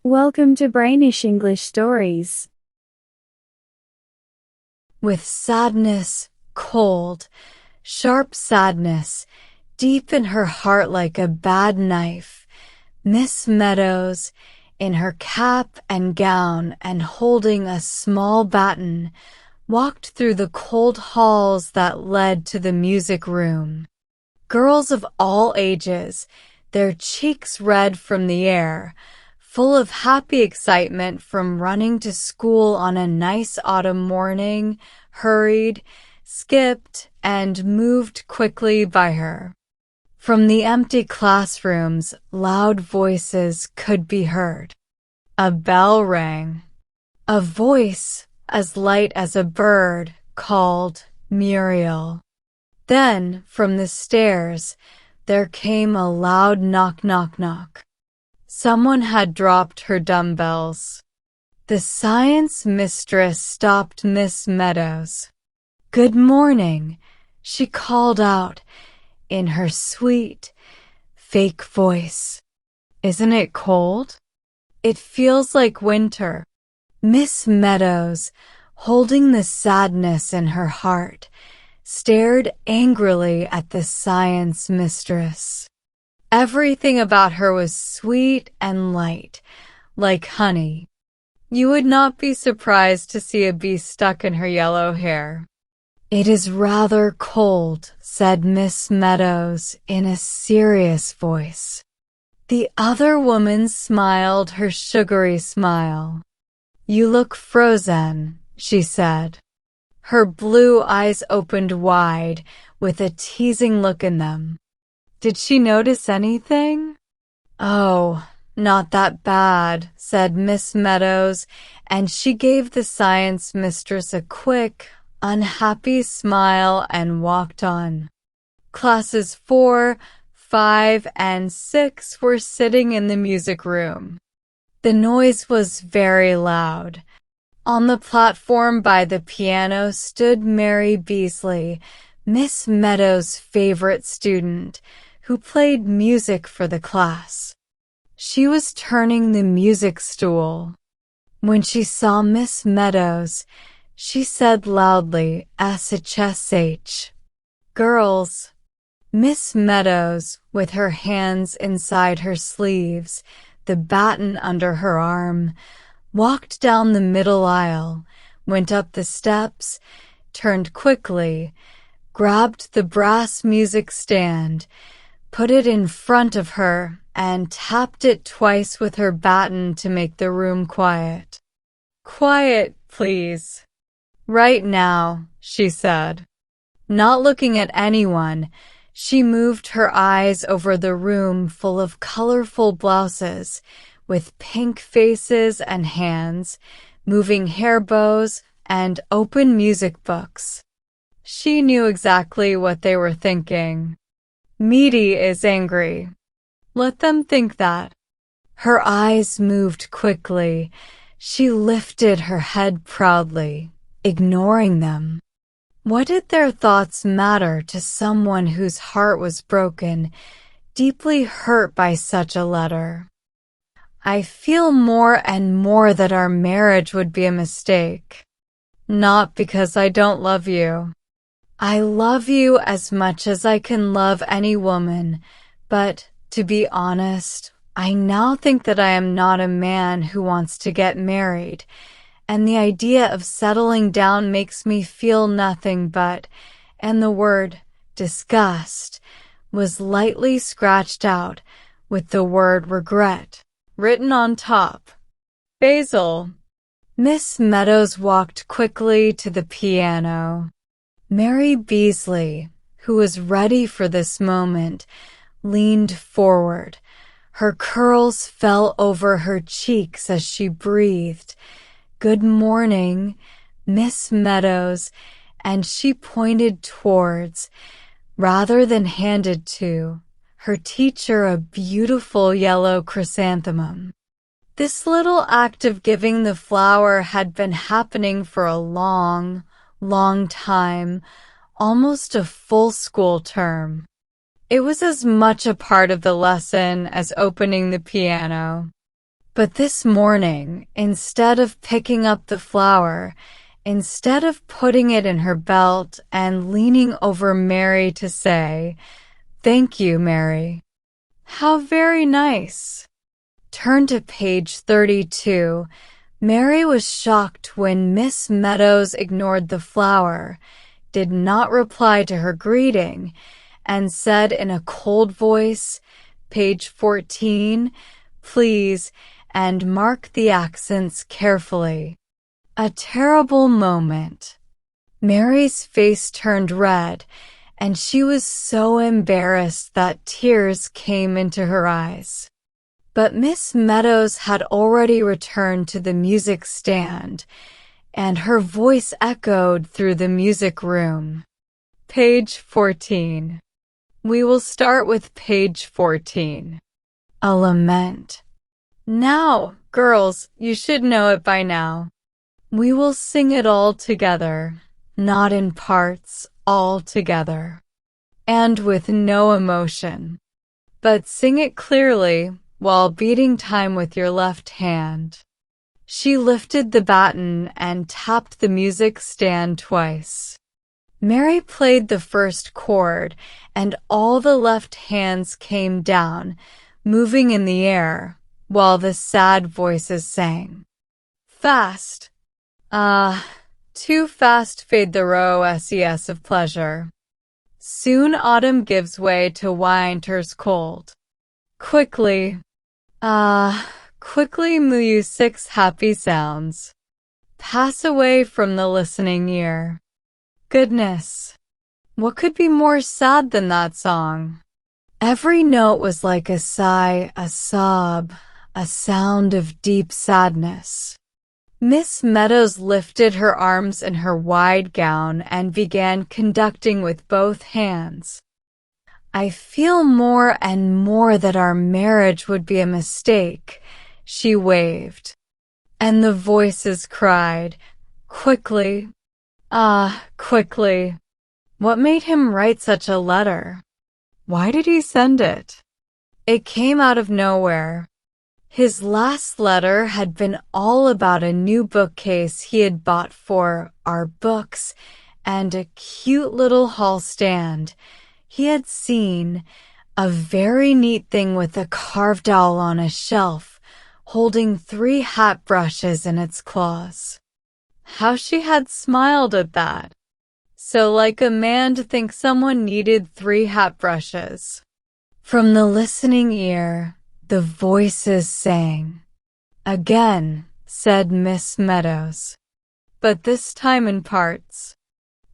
Welcome to Brainish English Stories. With sadness, cold, sharp sadness, deep in her heart like a bad knife, Miss Meadows, in her cap and gown and holding a small baton, walked through the cold halls that led to the music room. Girls of all ages, their cheeks red from the air, full of happy excitement from running to school on a nice autumn morning, hurried, skipped, and moved quickly by her. From the empty classrooms, loud voices could be heard. A bell rang. A voice, as light as a bird, called Muriel. Then, from the stairs, there came a loud knock, knock, knock. Someone had dropped her dumbbells. The science mistress stopped Miss Meadows. "Good morning," she called out in her sweet, fake voice. "Isn't it cold? It feels like winter." Miss Meadows, holding the sadness in her heart, stared angrily at the science mistress. Everything about her was sweet and light, like honey. You would not be surprised to see a bee stuck in her yellow hair. "It is rather cold," said Miss Meadows in a serious voice. The other woman smiled her sugary smile. "You look frozen," she said. Her blue eyes opened wide with a teasing look in them. Did she notice anything? "Oh, not that bad," said Miss Meadows, and she gave the science mistress a quick, unhappy smile and walked on. Classes 4, 5, and 6 were sitting in the music room. The noise was very loud. On the platform by the piano stood Mary Beasley, Miss Meadows' favorite student, who played music for the class. She was turning the music stool. When she saw Miss Meadows, she said loudly, "SHSH." "Girls." Miss Meadows, with her hands inside her sleeves, the baton under her arm, walked down the middle aisle, went up the steps, turned quickly, grabbed the brass music stand, put it in front of her, and tapped it twice with her baton to make the room quiet. "Quiet, please. Right now," she said. Not looking at anyone, she moved her eyes over the room full of colorful blouses, with pink faces and hands, moving hair bows, and open music books. She knew exactly what they were thinking. Meaty is angry. Let them think that. Her eyes moved quickly. She lifted her head proudly, ignoring them. What did their thoughts matter to someone whose heart was broken, deeply hurt by such a letter? "I feel more and more that our marriage would be a mistake. Not because I don't love you. I love you as much as I can love any woman, but, to be honest, I now think that I am not a man who wants to get married, and the idea of settling down makes me feel nothing but," and the word disgust was lightly scratched out with the word regret written on top. "Basil." Miss Meadows walked quickly to the piano. Mary Beasley, who was ready for this moment, leaned forward. Her curls fell over her cheeks as she breathed, "Good morning, Miss Meadows," and she pointed towards, rather than handed to, her teacher a beautiful yellow chrysanthemum. This little act of giving the flower had been happening for a long time, almost a full school term. It was as much a part of the lesson as opening the piano. But this morning, instead of picking up the flower, instead of putting it in her belt and leaning over Mary to say, "Thank you, Mary. How very nice." Turn to page 32. Mary was shocked when Miss Meadows ignored the flower, did not reply to her greeting, and said in a cold voice, page 14, "Please," and mark the accents carefully. A terrible moment. Mary's face turned red, and she was so embarrassed that tears came into her eyes. But Miss Meadows had already returned to the music stand, and her voice echoed through the music room. Page 14. We will start with page 14. A lament. Now, girls, you should know it by now. We will sing it all together, not in parts, all together, and with no emotion. But sing it clearly, while beating time with your left hand. She lifted the baton and tapped the music stand twice. Mary played the first chord, and all the left hands came down, moving in the air, while the sad voices sang. Fast. Too fast fade the roses of pleasure. Soon autumn gives way to winter's cold. Quickly. Quickly music's happy sounds pass away from the listening ear. Goodness, what could be more sad than that song? Every note was like a sigh, a sob, a sound of deep sadness. Miss Meadows lifted her arms in her wide gown and began conducting with both hands. I feel more and more that our marriage would be a mistake, she waved. And the voices cried, quickly. Quickly. What made him write such a letter? Why did he send it? It came out of nowhere. His last letter had been all about a new bookcase he had bought for our books and a cute little hall stand. He had seen a very neat thing with a carved owl on a shelf, holding 3 hat brushes in its claws. How she had smiled at that. So like a man to think someone needed 3 hat brushes. From the listening ear, the voices sang. Again, said Miss Meadows, but this time in parts,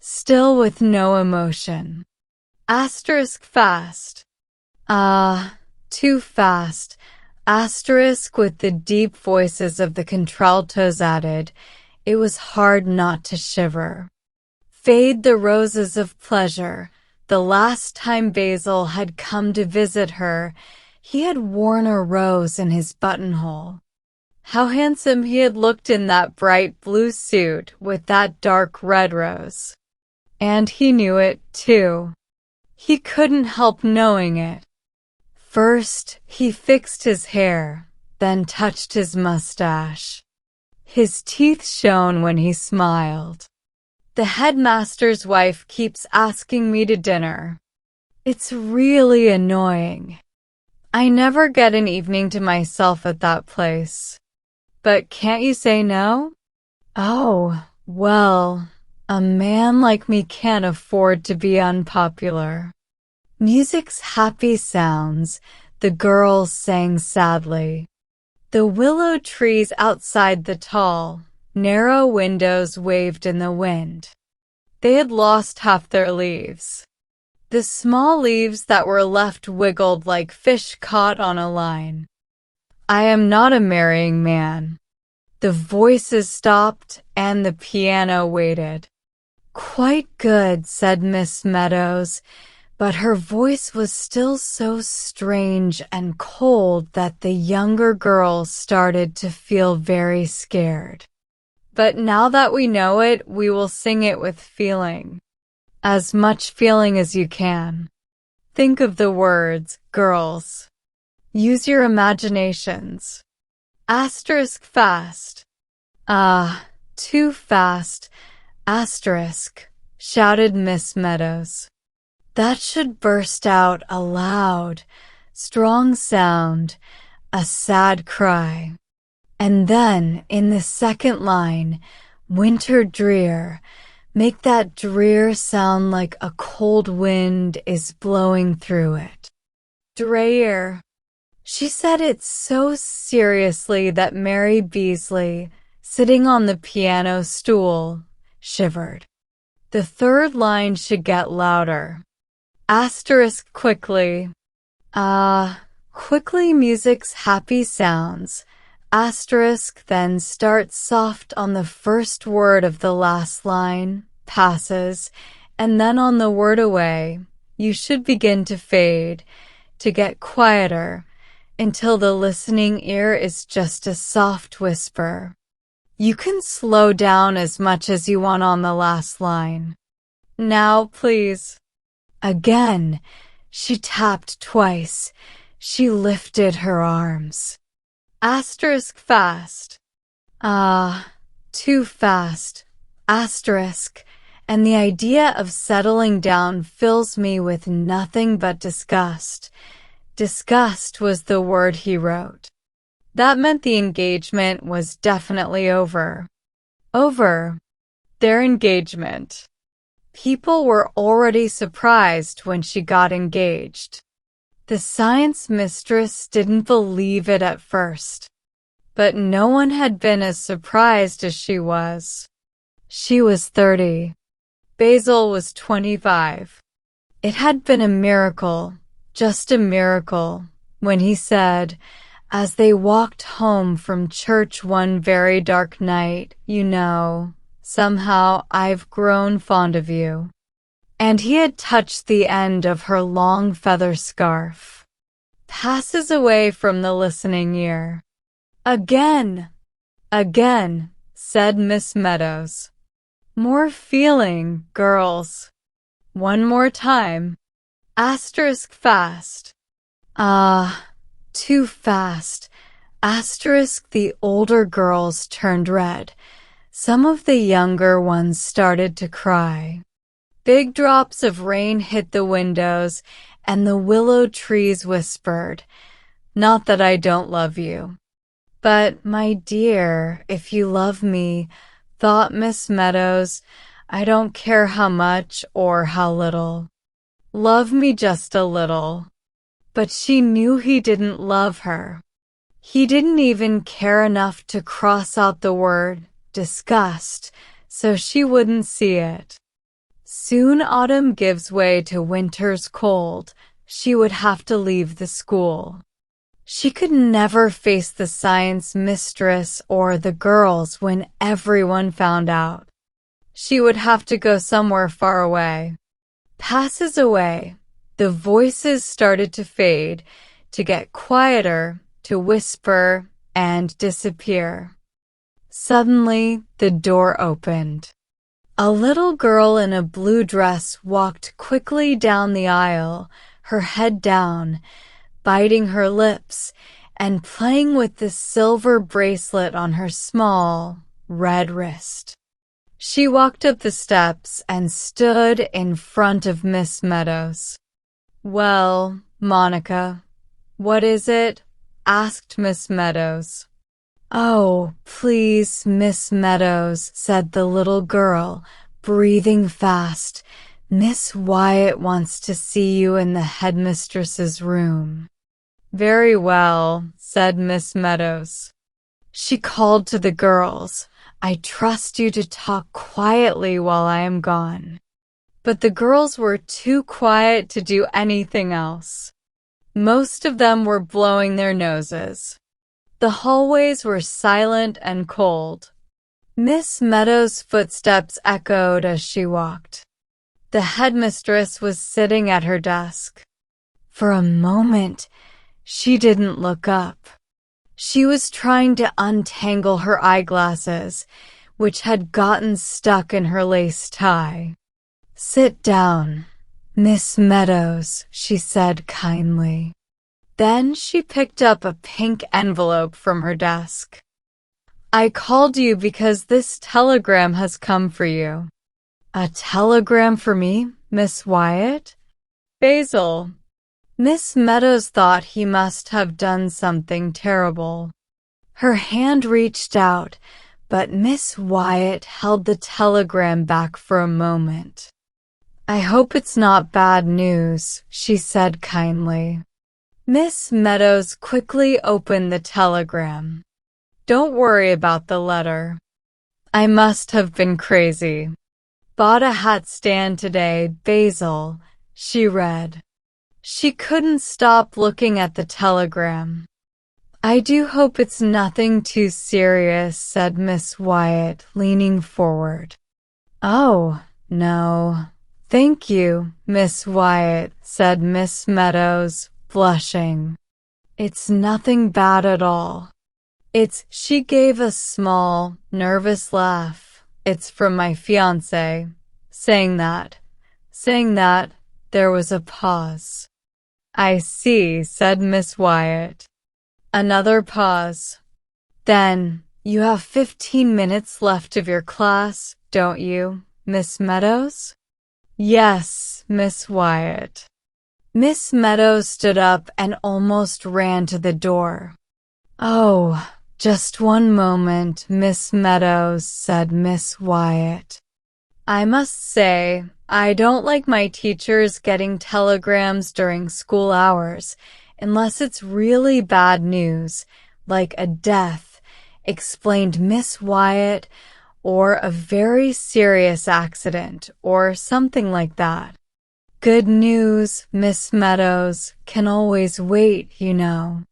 still with no emotion. Asterisk fast. Too fast. Asterisk with the deep voices of the contraltos added, it was hard not to shiver. Fade the roses of pleasure. The last time Basil had come to visit her, he had worn a rose in his buttonhole. How handsome he had looked in that bright blue suit with that dark red rose. And he knew it, too. He couldn't help knowing it. First, he fixed his hair, then touched his mustache. His teeth shone when he smiled. The headmaster's wife keeps asking me to dinner. It's really annoying. I never get an evening to myself at that place. But can't you say no? Oh, well, a man like me can't afford to be unpopular. Music's happy sounds, the girls sang sadly. The willow trees outside the tall, narrow windows waved in the wind. They had lost half their leaves. The small leaves that were left wiggled like fish caught on a line. I am not a marrying man. The voices stopped and the piano waited. Quite good, said Miss Meadows, but her voice was still so strange and cold that the younger girls started to feel very scared. But now that we know it, we will sing it with feeling. As much feeling as you can. Think of the words, girls. Use your imaginations. Asterisk fast. Ah, too fast. Asterisk, shouted Miss Meadows. That should burst out a loud, strong sound, a sad cry. And then, in the second line, winter drear, make that drear sound like a cold wind is blowing through it. Drear. She said it so seriously that Mary Beasley, sitting on the piano stool, shivered. The third line should get louder. Asterisk quickly. Quickly music's happy sounds. Asterisk then starts soft on the first word of the last line, passes, and then on the word away, you should begin to fade, to get quieter, until the listening ear is just a soft whisper. You can slow down as much as you want on the last line. Now, please. Again, she tapped twice. She lifted her arms. Asterisk fast. Too fast. Asterisk. And the idea of settling down fills me with nothing but disgust. Disgust was the word he wrote. That meant the engagement was definitely over. Over. Their engagement. People were already surprised when she got engaged. The science mistress didn't believe it at first, but no one had been as surprised as she was. She was 30. Basil was 25. It had been a miracle, just a miracle, when he said, as they walked home from church one very dark night, you know, somehow I've grown fond of you. And he had touched the end of her long feather scarf. Passes away from the listening ear. Again, said Miss Meadows. More feeling, girls. One more time. Asterisk fast. Too fast. Asterisk the older girls turned red. Some of the younger ones started to cry. Big drops of rain hit the windows, and the willow trees whispered, "Not that I don't love you." "But, my dear, if you love me," thought Miss Meadows, "I don't care how much or how little. Love me just a little." But she knew he didn't love her. He didn't even care enough to cross out the word disgust, so she wouldn't see it. Soon autumn gives way to winter's cold. She would have to leave the school. She could never face the science mistress or the girls when everyone found out. She would have to go somewhere far away. Passes away. The voices started to fade, to get quieter, to whisper, and disappear. Suddenly, the door opened. A little girl in a blue dress walked quickly down the aisle, her head down, biting her lips, and playing with the silver bracelet on her small, red wrist. She walked up the steps and stood in front of Miss Meadows. "Well, Monica, what is it?" asked Miss Meadows. "Oh, please, Miss Meadows," said the little girl, breathing fast. "Miss Wyatt wants to see you in the headmistress's room." "Very well," said Miss Meadows. She called to the girls, "I trust you to talk quietly while I am gone." But the girls were too quiet to do anything else. Most of them were blowing their noses. The hallways were silent and cold. Miss Meadows' footsteps echoed as she walked. The headmistress was sitting at her desk. For a moment, she didn't look up. She was trying to untangle her eyeglasses, which had gotten stuck in her lace tie. "Sit down, Miss Meadows," she said kindly. Then she picked up a pink envelope from her desk. I called you because this telegram has come for you. A telegram for me, Miss Wyatt? Basil. Miss Meadows thought he must have done something terrible. Her hand reached out, but Miss Wyatt held the telegram back for a moment. I hope it's not bad news, she said kindly. Miss Meadows quickly opened the telegram. Don't worry about the letter. I must have been crazy. Bought a hat stand today, Basil, she read. She couldn't stop looking at the telegram. I do hope it's nothing too serious, said Miss Wyatt, leaning forward. Oh, no. Thank you, Miss Wyatt, said Miss Meadows, blushing. It's nothing bad at all. She gave a small, nervous laugh. It's from my fiancé. Saying that, there was a pause. I see, said Miss Wyatt. Another pause. Then, you have 15 minutes left of your class, don't you, Miss Meadows? Yes, Miss Wyatt. Miss Meadows stood up and almost ran to the door. Oh, just one moment, Miss Meadows, said Miss Wyatt. I must say, I don't like my teachers getting telegrams during school hours, unless it's really bad news, like a death, explained Miss Wyatt, or a very serious accident, or something like that. Good news, Miss Meadows, can always wait, you know.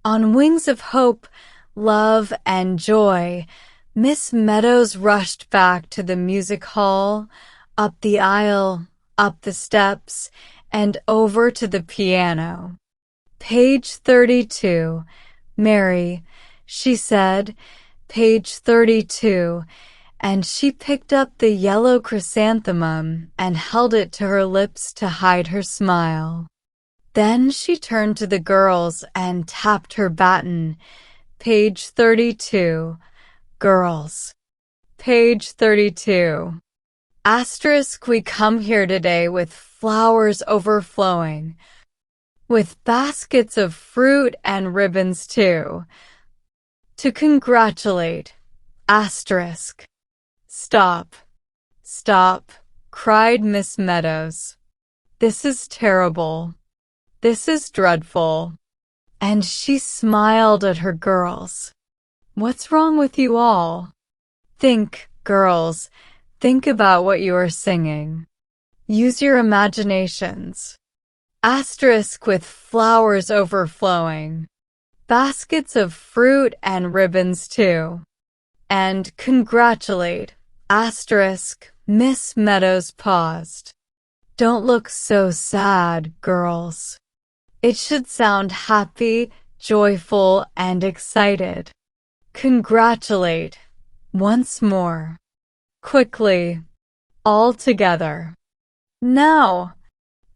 On wings of hope, love, and joy, Miss Meadows rushed back to the music hall, up the aisle, up the steps, and over to the piano. Page 32, Mary, she said, page 32, and she picked up the yellow chrysanthemum and held it to her lips to hide her smile. Then she turned to the girls and tapped her baton. Page 32, girls. Page 32. Asterisk, we come here today with flowers overflowing, with baskets of fruit and ribbons too, to congratulate. Asterisk. Stop, stop, cried Miss Meadows. This is terrible. This is dreadful. And she smiled at her girls. What's wrong with you all? Think, girls, think about what you are singing. Use your imaginations. Asterisk with flowers overflowing. Baskets of fruit and ribbons too. And congratulate. Asterisk, Miss Meadows paused. Don't look so sad, girls. It should sound happy, joyful, and excited. Congratulate. Once more. Quickly. All together. Now.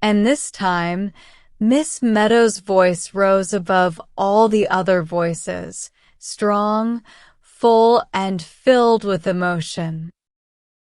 And this time, Miss Meadows' voice rose above all the other voices, strong, full, and filled with emotion.